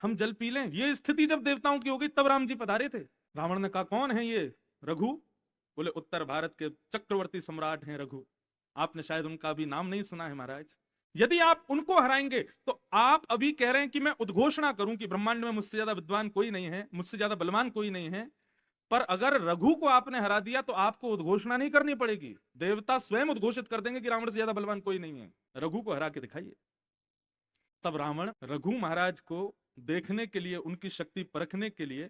हम जल पी लें। ये स्थिति जब देवताओं की हो गई तब राम जी पधारे थे। रावण ने कहा कौन है ये रघु? बोले उत्तर भारत के चक्रवर्ती सम्राट हैं रघु। आपने शायद उनका भी नाम नहीं सुना है महाराज। यदि आप उनको हराएंगे तो आप अभी कह रहे हैं कि मैं उद्घोषणा करूं कि ब्रह्मांड में मुझसे ज्यादा विद्वान कोई नहीं है, मुझसे ज्यादा बलवान कोई नहीं है। पर अगर रघु को आपने हरा दिया तो आपको उद्घोषणा नहीं करनी पड़ेगी, देवता स्वयं उद्घोषित कर देंगे कि रावण से ज्यादा बलवान कोई नहीं है, रघु को हरा के दिखाइए। तब रावण रघु महाराज को देखने के लिए, उनकी शक्ति परखने के लिए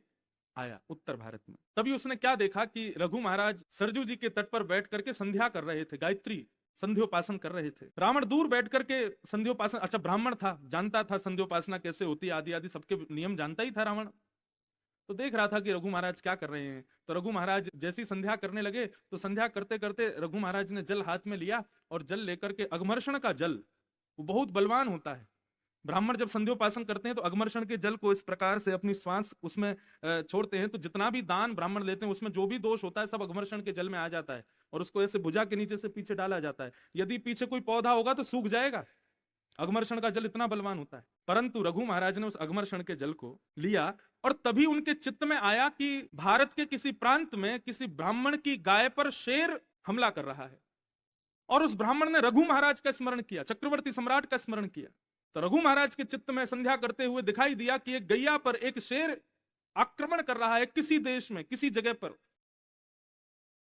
आया उत्तर भारत में। तभी उसने क्या देखा कि रघु महाराज सरजू जी के तट पर बैठ करके संध्या कर रहे थे, गायत्री संध्योपासन कर रहे थे। रावण दूर बैठ करके संध्योपासन, अच्छा ब्राह्मण था, जानता था संध्योपासना कैसे होती है, आदि आदि सबके नियम जानता ही था रावण। तो देख रहा था कि रघु महाराज क्या कर रहे हैं। तो रघु महाराज जैसी संध्या करने लगे तो संध्या करते करते रघु महाराज ने जल हाथ में लिया और जल लेकर के, अघमर्षण का जल वो बहुत बलवान होता है। ब्राह्मण जब संध्योपासन करते हैं तो अघमर्षण के जल को इस प्रकार से अपनी श्वास उसमें छोड़ते हैं, तो जितना भी दान ब्राह्मण लेते हैं उसमें जो भी दोष होता है सब अघमर्षण के जल में आ जाता है और उसको ऐसे भुजा के नीचे से पीछे डाला जाता है। यदि पीछे कोई पौधा होगा तो सूख जाएगा, अघमर्षण का जल इतना बलवान होता है। परंतु रघु महाराज ने उस अघमर्षण के जल को लिया और तभी उनके चित्त में आया कि भारत के किसी प्रांत में किसी ब्राह्मण की गाय पर शेर हमला कर रहा है, और उस ब्राह्मण ने रघु महाराज का स्मरण किया, चक्रवर्ती सम्राट का स्मरण किया। तो रघु महाराज के चित्त में संध्या करते हुए दिखाई दिया कि एक गैया पर एक शेर आक्रमण कर रहा है किसी देश में, किसी जगह पर,